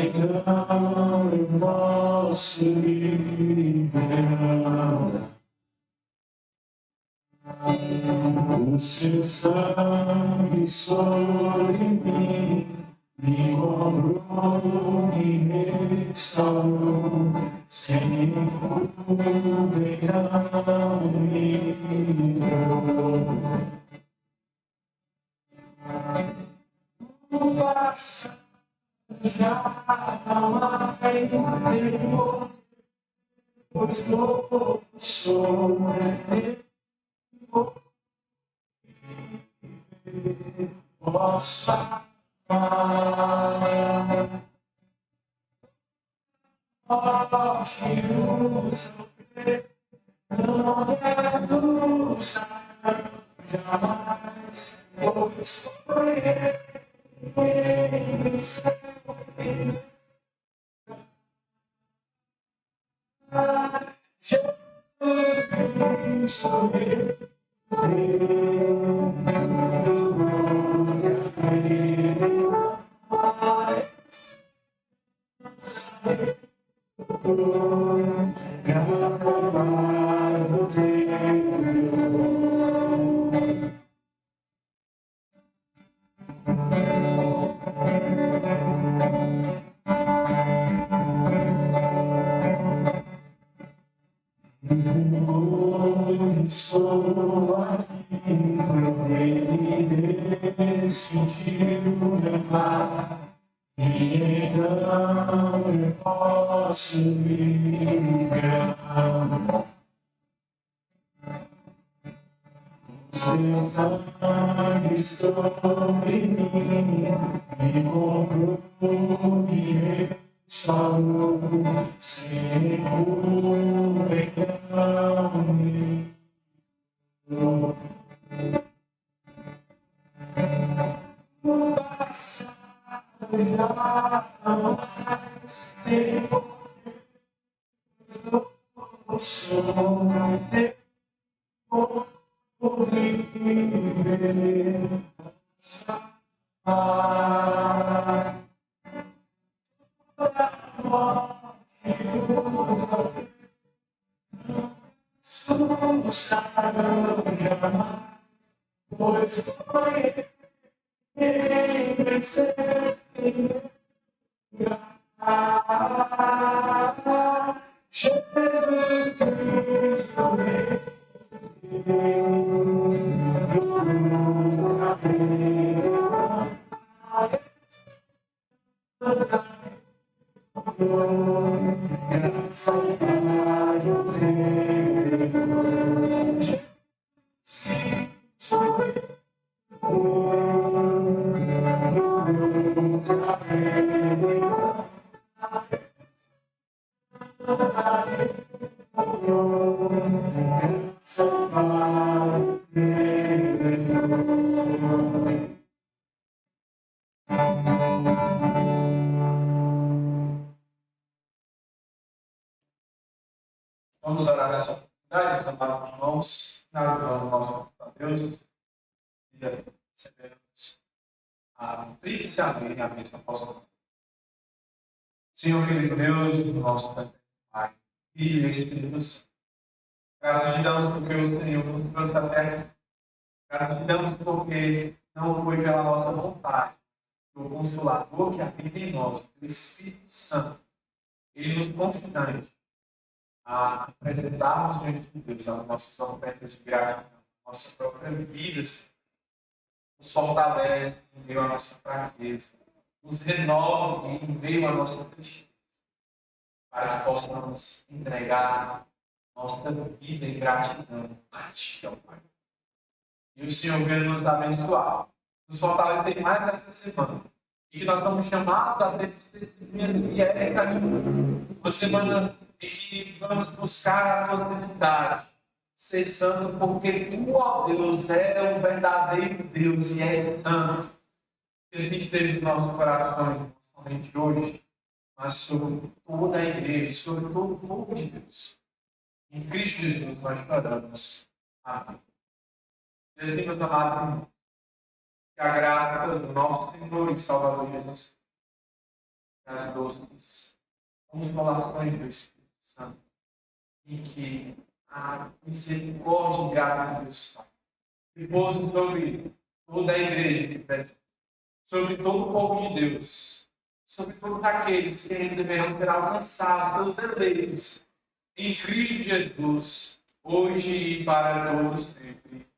então eu posso liberar. O seu sangue sobre mim me cobrou, me restaurou, sem culpa então me livrou. O passado já não mais tempo, pois vou sobre posso amar. Morte o sofrer, não reduz jamais, pois foi ele sempre. Jesus Cristo, estou aqui, pois ele decidiu levar, e então eu posso me livrar. Seu sangue sobre mim me comprou, me restaurou, sem culpa então me livrou. O passado já não mais tempo, eu sou pois foi ele sempre. Jesus Cristo, graça e vamos finalizando o nosso culto a Deus e recebemos a tríplice amém e a bênção apóstolo. Senhor, querido Deus, nosso Pai, Filho e Espírito Santo, graças te damos porque o Senhor nos trouxe da terra. Graças te damos porque não foi pela nossa vontade, o Consolador que habita em nós, o Espírito Santo, ele nos constrange a apresentarmos diante de Deus as nossas ofertas de gratidão, nossas próprias vidas, nos fortalece em meio à nossa fraqueza, nos renova em meio à nossa tristeza, para que possamos entregar nossa vida em gratidão a Ti, ó Pai. E o Senhor venha nos abençoar, nos fortalecer mais essa semana. E que nós estamos chamados a ser testemunhas fiéis aqui. Uma semana em que vamos buscar a tua santidade, ser santo, porque tu, ó Deus, é o verdadeiro Deus e és santo. Que assim esteja no nosso coração, somente hoje, mas sobre toda a igreja, sobre todo o povo de Deus. Em Cristo Jesus nós oramos. Amém. E assim, meus amados irmãos, que a graça do nosso Senhor e Salvador Jesus, as doces consolações do Espírito Santo, e que a misericórdia e graça de Deus Pai repousa sobre toda a igreja que presta, sobre todo o povo de Deus, sobre todos aqueles que ainda deverão ser alcançados pelos eleitos em Cristo Jesus, hoje e para todos sempre.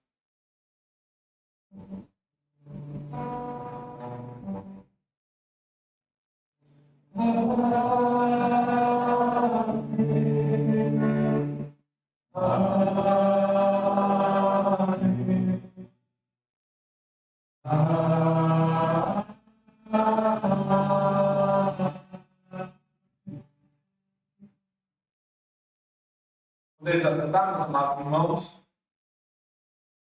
Podemos assentar, meus amados irmãos.